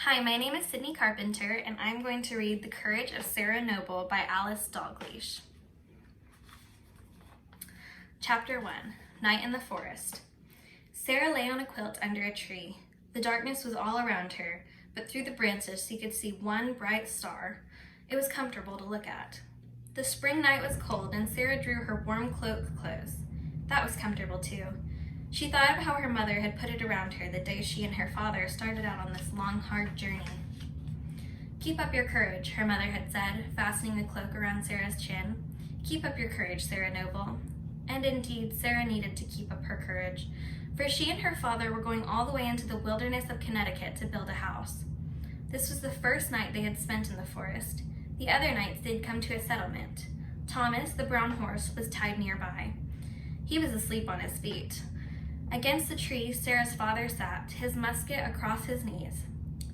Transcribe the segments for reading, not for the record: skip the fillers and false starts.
Hi, my name is Sydney Carpenter, and I'm going to read The Courage of Sarah Noble by Alice Dalgleish. Chapter 1, Night in the Forest. Sarah lay on a quilt under a tree. The darkness was all around her, but through the branches she could see one bright star. It was comfortable to look at. The spring night was cold, and Sarah drew her warm cloak close. That was comfortable too. She thought of how her mother had put it around her the day she and her father started out on this long, hard journey. "Keep up your courage," her mother had said, fastening the cloak around Sarah's chin. "Keep up your courage, Sarah Noble." And indeed, Sarah needed to keep up her courage, for she and her father were going all the way into the wilderness of Connecticut to build a house. This was the first night they had spent in the forest. The other nights they'd come to a settlement. Thomas, the brown horse, was tied nearby. He was asleep on his feet. Against the tree, Sarah's father sat, his musket across his knees.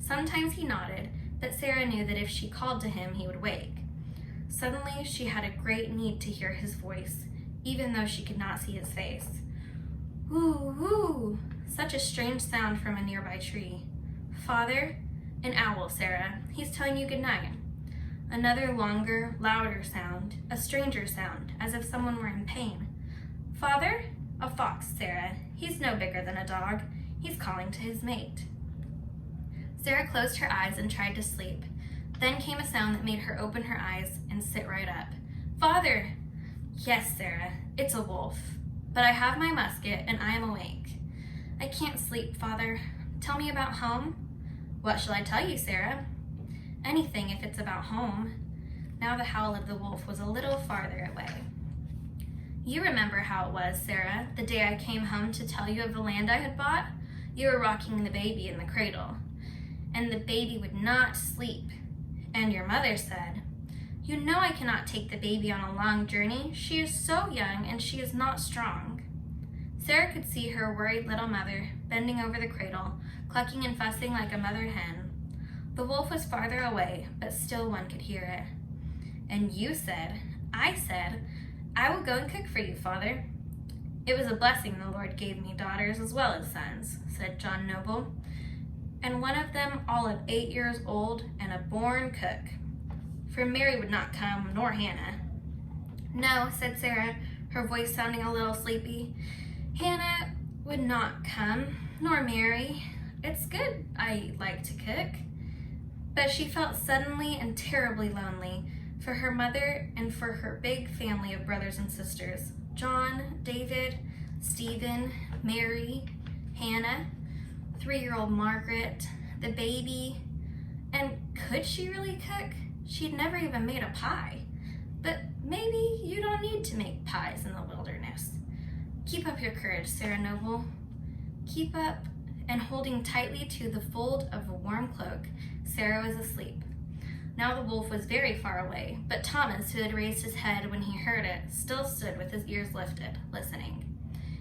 Sometimes he nodded, but Sarah knew that if she called to him, he would wake. Suddenly, she had a great need to hear his voice, even though she could not see his face. "Whoo, whoo!" Such a strange sound from a nearby tree. "Father?" "An owl, Sarah. He's telling you good night." Another longer, louder sound, a stranger sound, as if someone were in pain. "Father?" "A fox, Sarah. He's no bigger than a dog. He's calling to his mate." Sarah closed her eyes and tried to sleep. Then came a sound that made her open her eyes and sit right up. "Father!" "Yes, Sarah, it's a wolf. But I have my musket and I am awake." "I can't sleep, Father. Tell me about home." "What shall I tell you, Sarah?" "Anything if it's about home." Now the howl of the wolf was a little farther away. "You remember how it was, Sarah, the day I came home to tell you of the land I had bought? You were rocking the baby in the cradle, and the baby would not sleep. And your mother said, 'You know I cannot take the baby on a long journey. She is so young and she is not strong.'" Sarah could see her worried little mother bending over the cradle, clucking and fussing like a mother hen. The wolf was farther away, but still one could hear it. "And you said, 'I said, I will go and cook for you, Father.'" "It was a blessing the Lord gave me daughters as well as sons," said John Noble, "and one of them all of 8 years old and a born cook. For Mary would not come, nor Hannah." "No," said Sarah, her voice sounding a little sleepy. "Hannah would not come, nor Mary. It's good I like to cook." But she felt suddenly and terribly lonely, for her mother and for her big family of brothers and sisters, John, David, Stephen, Mary, Hannah, 3-year-old Margaret, the baby. And could she really cook? She'd never even made a pie. But maybe you don't need to make pies in the wilderness. Keep up your courage, Sarah Noble. Keep up, and holding tightly to the fold of a warm cloak, Sarah was asleep. Now the wolf was very far away, but Thomas, who had raised his head when he heard it, still stood with his ears lifted, listening.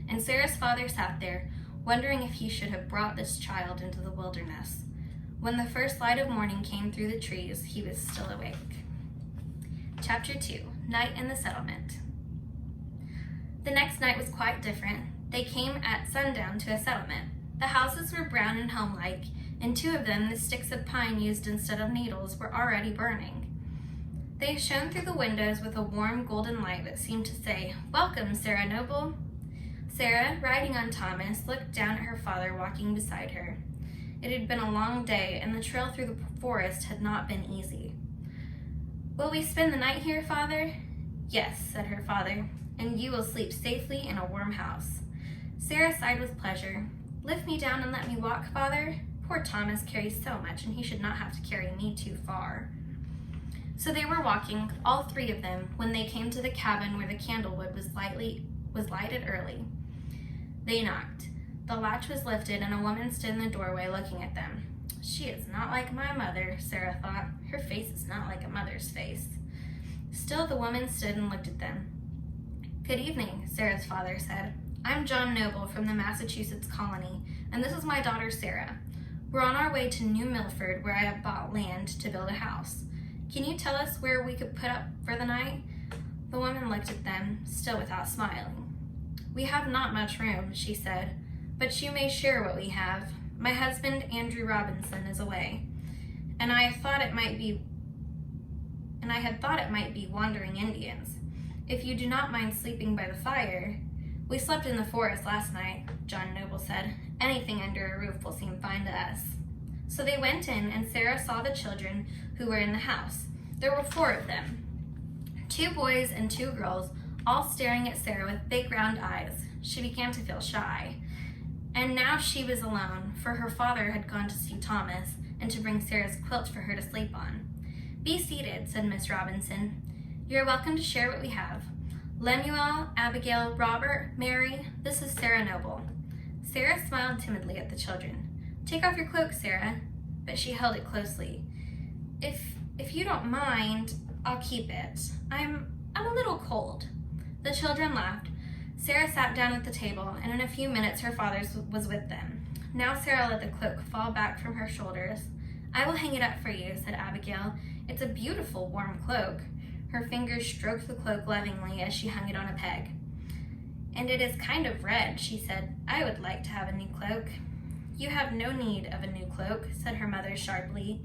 And Sarah's father sat there, wondering if he should have brought this child into the wilderness. When the first light of morning came through the trees, he was still awake. Chapter 2, Night in the Settlement. The next night was quite different. They came at sundown to a settlement. The houses were brown and homelike, and 2 of them, the sticks of pine used instead of needles, were already burning. They shone through the windows with a warm golden light that seemed to say, "Welcome, Sarah Noble." Sarah, riding on Thomas, looked down at her father walking beside her. It had been a long day, and the trail through the forest had not been easy. "Will we spend the night here, Father?" "Yes," said her father, "and you will sleep safely in a warm house." Sarah sighed with pleasure. "Lift me down and let me walk, Father. Poor Thomas carries so much, and he should not have to carry me too far." So they were walking, all 3 of them, when they came to the cabin where the candlewood was lighted early. They knocked. The latch was lifted, and a woman stood in the doorway looking at them. "She is not like my mother," Sarah thought. "Her face is not like a mother's face." Still the woman stood and looked at them. "Good evening," Sarah's father said. "I'm John Noble from the Massachusetts colony, and this is my daughter Sarah. We're on our way to New Milford, where I have bought land to build a house. Can you tell us where we could put up for the night?" The woman looked at them, still without smiling. "We have not much room," she said, "but you may share what we have. My husband, Andrew Robinson, is away. and I had thought it might be wandering Indians. If you do not mind sleeping by the fire. We slept in the forest last night, John Noble said. Anything under a roof will seem fine to us. So they went in, and Sarah saw the children who were in the house. There were 4 of them, 2 boys and 2 girls, all staring at Sarah with big round eyes. She began to feel shy. And now she was alone, for her father had gone to see Thomas and to bring Sarah's quilt for her to sleep on. Be seated, said Miss Robinson. You are welcome to share what we have. Lemuel, Abigail, Robert, Mary, this is Sarah Noble. Sarah smiled timidly at the children. Take off your cloak, Sarah, but she held it closely. If you don't mind, I'll keep it. I'm a little cold. The children laughed. Sarah sat down at the table, and in a few minutes her father was with them. Now Sarah let the cloak fall back from her shoulders. I will hang it up for you, said Abigail. It's a beautiful, warm cloak. Her fingers stroked the cloak lovingly as she hung it on a peg. And it is kind of red, she said. I would like to have a new cloak. You have no need of a new cloak, said her mother sharply.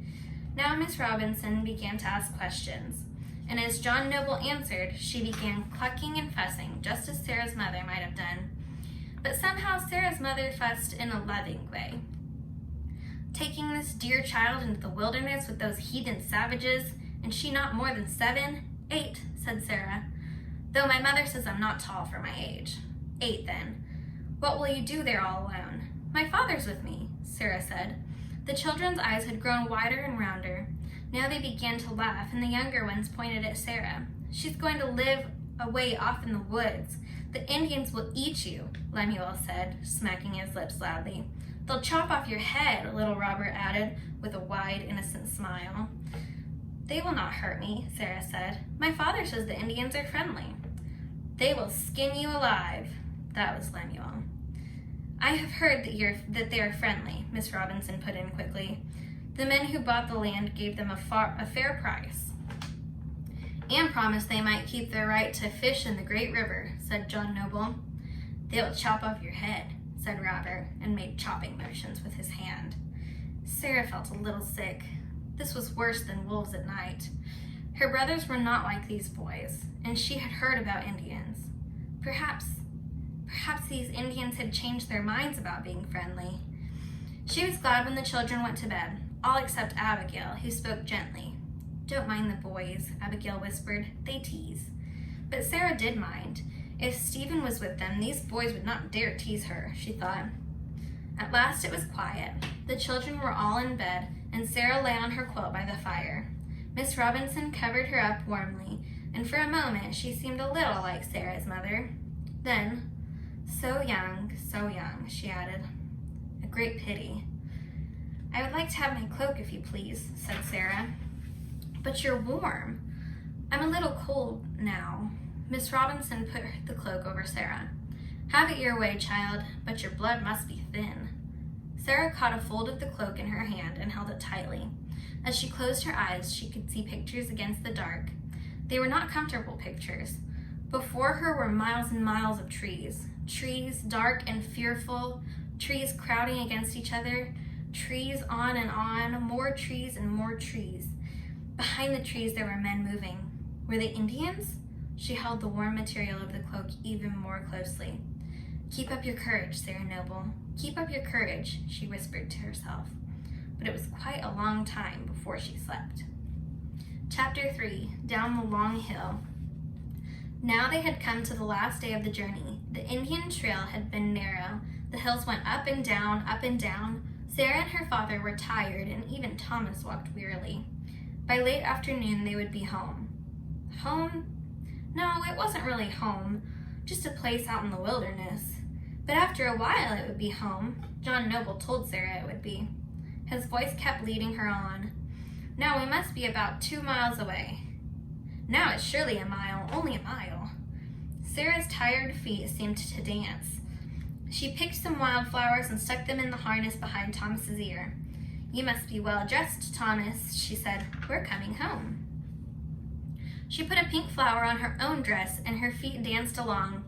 Now Miss Robinson began to ask questions, and as John Noble answered, she began clucking and fussing, just as Sarah's mother might have done. But somehow Sarah's mother fussed in a loving way. Taking this dear child into the wilderness with those heathen savages, and she not more than 7? 8, said Sarah. Though my mother says I'm not tall for my age. 8, then. What will you do there all alone? My father's with me, Sarah said. The children's eyes had grown wider and rounder. Now they began to laugh, and the younger ones pointed at Sarah. She's going to live away off in the woods. The Indians will eat you, Lemuel said, smacking his lips loudly. They'll chop off your head, little Robert added, with a wide, innocent smile. They will not hurt me, Sarah said. My father says the Indians are friendly. They will skin you alive. That was Lemuel. I have heard that they are friendly, Miss Robinson put in quickly. The men who bought the land gave them a fair price, and promised they might keep their right to fish in the great river, said John Noble. They'll chop off your head, said Robert, and made chopping motions with his hand. Sarah felt a little sick. This was worse than wolves at night. Her brothers were not like these boys, and she had heard about Indians. Perhaps these Indians had changed their minds about being friendly. She was glad when the children went to bed, all except Abigail, who spoke gently. Don't mind the boys, Abigail whispered. They tease. But Sarah did mind. If Stephen was with them, these boys would not dare tease her, she thought. At last it was quiet. The children were all in bed, and Sarah lay on her quilt by the fire. Miss Robinson covered her up warmly, and for a moment she seemed a little like Sarah's mother. Then, so young, she added. A great pity. I would like to have my cloak, if you please, said Sarah. But you're warm. I'm a little cold now. Miss Robinson put the cloak over Sarah. Have it your way, child, but your blood must be thin. Sarah caught a fold of the cloak in her hand and held it tightly. As she closed her eyes, she could see pictures against the dark. They were not comfortable pictures. Before her were miles and miles of trees. Trees, dark and fearful, trees crowding against each other, trees on, more trees and more trees. Behind the trees there were men moving. Were they Indians? She held the warm material of the cloak even more closely. Keep up your courage, Sarah Noble. Keep up your courage, she whispered to herself. But it was quite a long time before she slept. Chapter 3, Down the Long Hill. Now they had come to the last day of the journey. The Indian trail had been narrow. The hills went up and down, up and down. Sarah and her father were tired, and even Thomas walked wearily. By late afternoon, they would be home. Home? No, it wasn't really home, just a place out in the wilderness. But after a while, it would be home. John Noble told Sarah it would be. His voice kept leading her on. Now we must be about 2 miles away. Now it's surely a mile, only a mile. Sarah's tired feet seemed to dance. She picked some wildflowers and stuck them in the harness behind Thomas's ear. You must be well dressed, Thomas, she said. We're coming home. She put a pink flower on her own dress, and her feet danced along.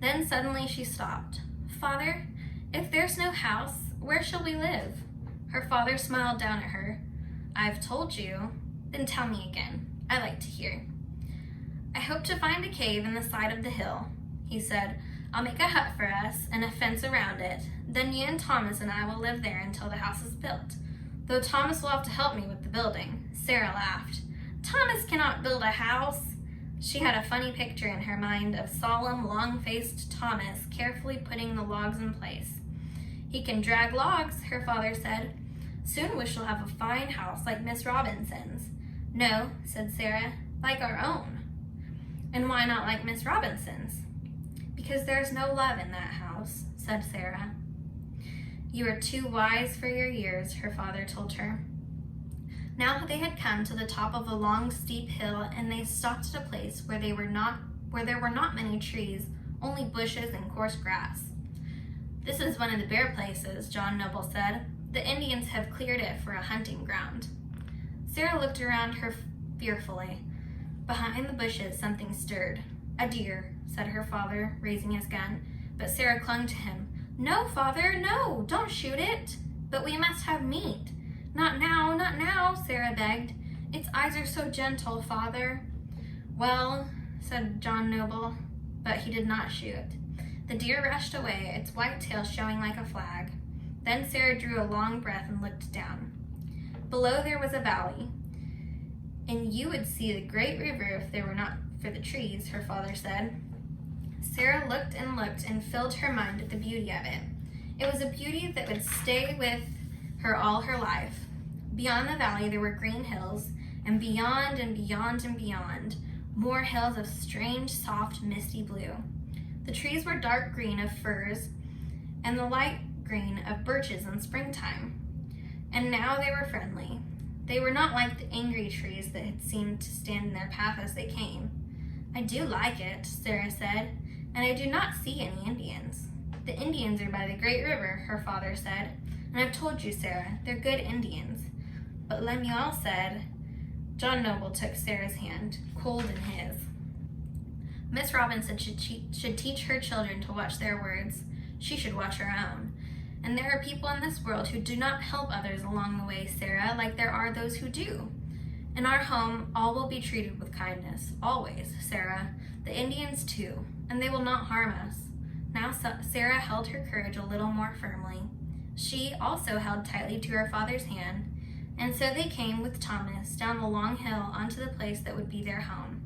Then suddenly she stopped. Father, if there's no house, where shall we live? Her father smiled down at her. I've told you. Then tell me again. I like to hear. I hope to find a cave in the side of the hill, he said. I'll make a hut for us and a fence around it. Then you and Thomas and I will live there until the house is built. Though Thomas will have to help me with the building. Sarah laughed. Thomas cannot build a house. She had a funny picture in her mind of solemn, long-faced Thomas carefully putting the logs in place. He can drag logs, her father said. Soon we shall have a fine house like Miss Robinson's. No, said Sarah, like our own. And why not like Miss Robinson's? Because there's no love in that house, said Sarah. You are too wise for your years, her father told her. Now they had come to the top of a long, steep hill, and they stopped at a place where there were not many trees, only bushes and coarse grass. This is one of the bare places, John Noble said. The Indians have cleared it for a hunting ground. Sarah looked around her fearfully. Behind the bushes, something stirred. A deer, said her father, raising his gun, but Sarah clung to him. No, father, no, don't shoot it. But we must have meat. Not now, Sarah begged. Its eyes are so gentle, father. Well, said John Noble, but he did not shoot. The deer rushed away, its white tail showing like a flag. Then Sarah drew a long breath and looked down. Below there was a valley, and you would see the great river if there were not for the trees, her father said. Sarah looked and filled her mind with the beauty of it. It was a beauty that would stay with her all her life. Beyond the valley there were green hills, and beyond and beyond and beyond, more hills of strange, soft, misty blue. The trees were dark green of firs, and the light green of birches in springtime. And now they were friendly. They were not like the angry trees that had seemed to stand in their path as they came. I do like it, Sarah said, and I do not see any Indians. The Indians are by the great river, her father said, and I've told you, Sarah, they're good Indians. But Lemuel said, John Noble took Sarah's hand, cold in his. Miss Robinson should teach her children to watch their words. She should watch her own. And there are people in this world who do not help others along the way, Sarah, like there are those who do. In our home, all will be treated with kindness, always, Sarah, the Indians too, and they will not harm us. Now Sarah held her courage a little more firmly. She also held tightly to her father's hand, and so they came with Thomas down the long hill onto the place that would be their home.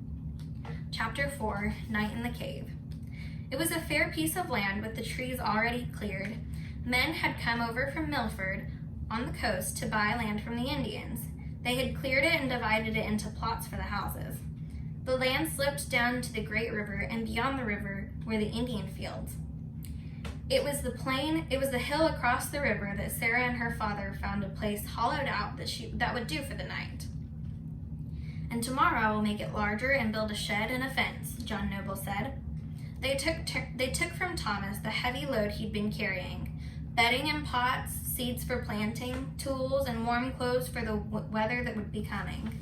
Chapter 4, Night in the Cave. It was a fair piece of land with the trees already cleared. Men had come over from Milford on the coast to buy land from the Indians. They had cleared it and divided it into plots for the houses. The land sloped down to the great river, and beyond the river were the Indian fields. It was the hill across the river that Sarah and her father found a place hollowed out that would do for the night. And tomorrow I will make it larger and build a shed and a fence, John Noble said. They took from Thomas the heavy load he'd been carrying, bedding and pots, seeds for planting, tools, and warm clothes for the weather that would be coming.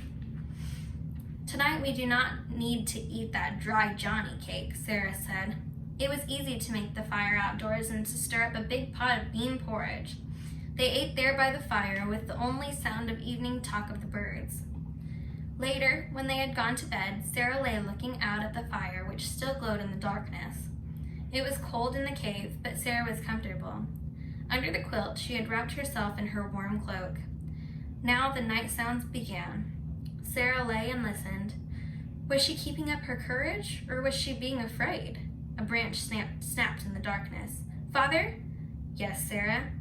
Tonight we do not need to eat that dry Johnny cake, Sarah said. It was easy to make the fire outdoors and to stir up a big pot of bean porridge. They ate there by the fire with the only sound of evening talk of the birds. Later, when they had gone to bed, Sarah lay looking out at the fire, which still glowed in the darkness. It was cold in the cave, but Sarah was comfortable. Under the quilt, she had wrapped herself in her warm cloak. Now the night sounds began. Sarah lay and listened. Was she keeping up her courage, or was she being afraid? A branch snapped in the darkness. Father? Yes, Sarah?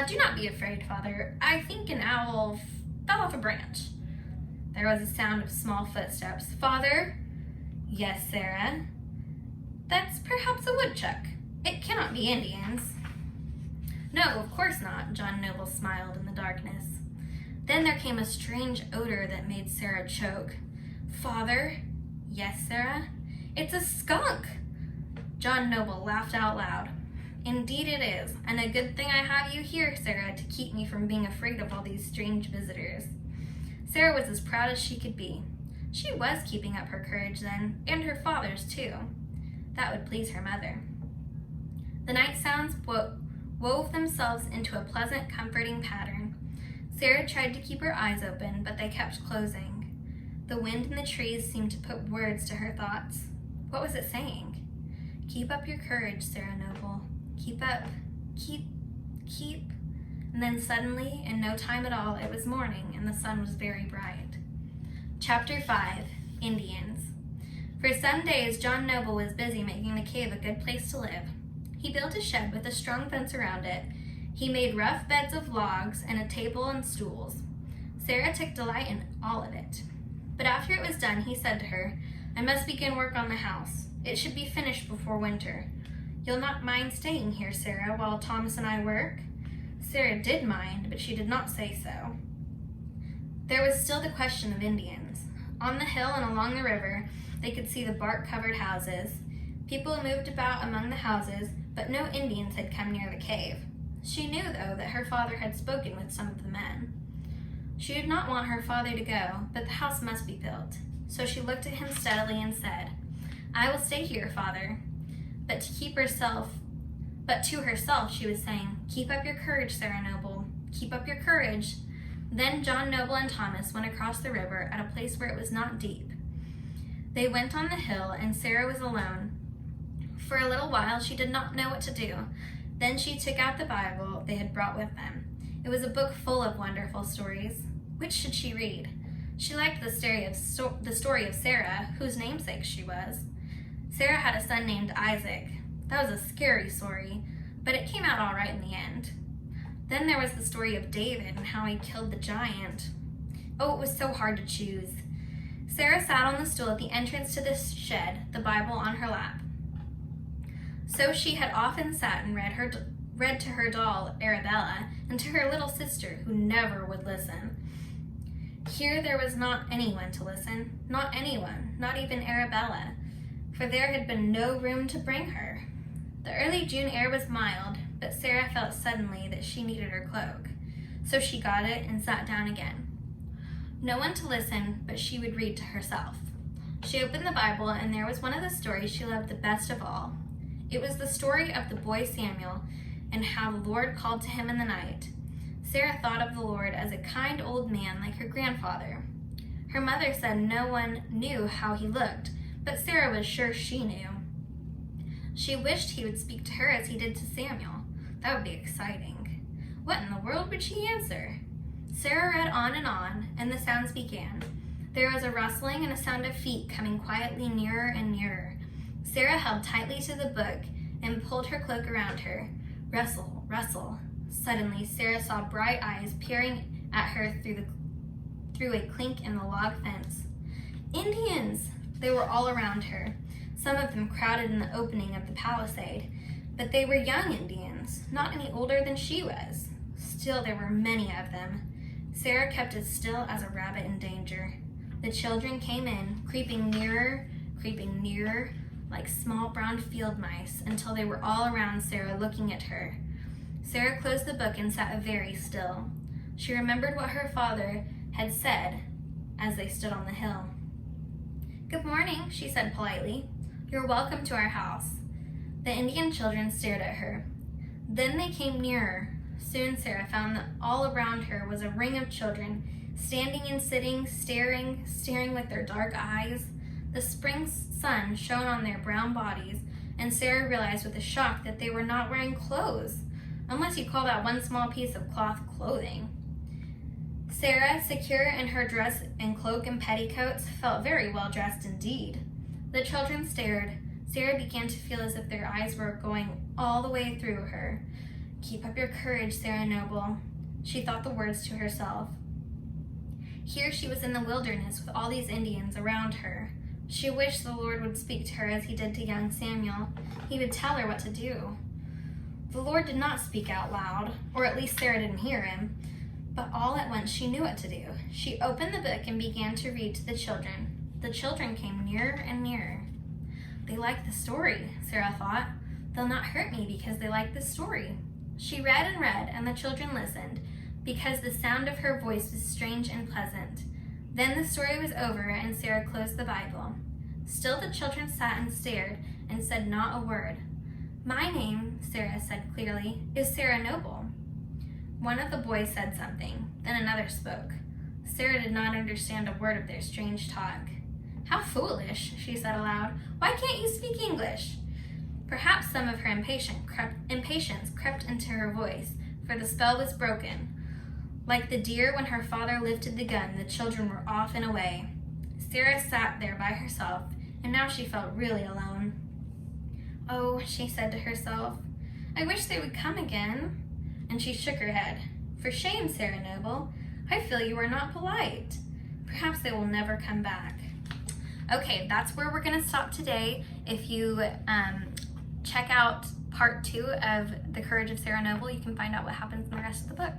Do not be afraid, Father. I think an owl fell off a branch. There was a sound of small footsteps. Father? Yes, Sarah? That's perhaps a woodchuck. It cannot be Indians. No, of course not, John Noble smiled in the darkness. Then there came a strange odor that made Sarah choke. Father? Yes, Sarah? It's a skunk! John Noble laughed out loud. Indeed it is, and a good thing I have you here, Sarah, to keep me from being afraid of all these strange visitors. Sarah was as proud as she could be. She was keeping up her courage then, and her father's too. That would please her mother. The night sounds wove themselves into a pleasant, comforting pattern. Sarah tried to keep her eyes open, but they kept closing. The wind in the trees seemed to put words to her thoughts. What was it saying? Keep up your courage, Sarah Noble. Keep up. Keep. And then suddenly, in no time at all, it was morning and the sun was very bright. Chapter 5. Indians. For some days, John Noble was busy making the cave a good place to live. He built a shed with a strong fence around it. He made rough beds of logs and a table and stools. Sarah took delight in all of it. But after it was done, he said to her, I must begin work on the house. It should be finished before winter. You'll not mind staying here, Sarah, while Thomas and I work? Sarah did mind, but she did not say so. There was still the question of Indians. On the hill and along the river, they could see the bark-covered houses. People moved about among the houses, but no Indians had come near the cave. She knew, though, that her father had spoken with some of the men. She did not want her father to go, but the house must be built. So she looked at him steadily and said, I will stay here, Father. But to herself she was saying, Keep up your courage, Sarah Noble. Keep up your courage. Then John Noble and Thomas went across the river at a place where it was not deep. They went on the hill, and Sarah was alone. For a little while she did not know what to do. Then she took out the Bible they had brought with them. It was a book full of wonderful stories. Which should she read? She liked the story of Sarah, whose namesake she was. Sarah had a son named Isaac. That was a scary story, but it came out all right in the end. Then there was the story of David and how he killed the giant. Oh, it was so hard to choose. Sarah sat on the stool at the entrance to the shed, the Bible on her lap. So she had often sat and read to her doll, Arabella, and to her little sister, who never would listen. Here there was not anyone to listen, not anyone, not even Arabella, for there had been no room to bring her. The early June air was mild, but Sarah felt suddenly that she needed her cloak, so she got it and sat down again. No one to listen, but she would read to herself. She opened the Bible, and there was one of the stories she loved the best of all. It was the story of the boy Samuel and how the Lord called to him in the night. Sarah thought of the Lord as a kind old man like her grandfather. Her mother said no one knew how he looked, but Sarah was sure she knew. She wished he would speak to her as he did to Samuel. That would be exciting. What in the world would she answer? Sarah read on, and the sounds began. There was a rustling and a sound of feet coming quietly nearer and nearer. Sarah held tightly to the book and pulled her cloak around her. Rustle, rustle. Suddenly, Sarah saw bright eyes peering at her through a clink in the log fence. Indians! They were all around her. Some of them crowded in the opening of the palisade, but they were young Indians, not any older than she was. Still, there were many of them. Sarah kept as still as a rabbit in danger. The children came in, creeping nearer, like small brown field mice, until they were all around Sarah looking at her. Sarah closed the book and sat very still. She remembered what her father had said as they stood on the hill. Good morning, she said politely. You're welcome to our house. The Indian children stared at her. Then they came nearer. Soon Sarah found that all around her was a ring of children, standing and sitting, staring with their dark eyes. The spring sun shone on their brown bodies, and Sarah realized with a shock that they were not wearing clothes, unless you call that one small piece of cloth clothing. Sarah, secure in her dress and cloak and petticoats, felt very well dressed indeed. The children stared. Sarah began to feel as if their eyes were going all the way through her. Keep up your courage, Sarah Noble. She thought the words to herself. Here she was in the wilderness with all these Indians around her. She wished the Lord would speak to her as he did to young Samuel. He would tell her what to do. The Lord did not speak out loud, or at least Sarah didn't hear him, but all at once she knew what to do. She opened the book and began to read to the children. The children came nearer and nearer. They like the story, Sarah thought. They'll not hurt me because they like the story. She read, and the children listened, because the sound of her voice was strange and pleasant. Then the story was over, and Sarah closed the Bible. Still the children sat and stared, and said not a word. My name, Sarah said clearly, is Sarah Noble. One of the boys said something. Then another spoke. Sarah did not understand a word of their strange talk. "How foolish," she said aloud. "Why can't you speak English?" Perhaps some of her impatience crept into her voice, for the spell was broken. Like the deer when her father lifted the gun, the children were off and away. Sarah sat there by herself, and now she felt really alone. "Oh," she said to herself, "I wish they would come again." And she shook her head. "For shame, Sarah Noble. I feel you are not polite. Perhaps they will never come back." Okay, that's where we're going to stop today. If you check out part 2 of The Courage of Sarah Noble, you can find out what happens in the rest of the book.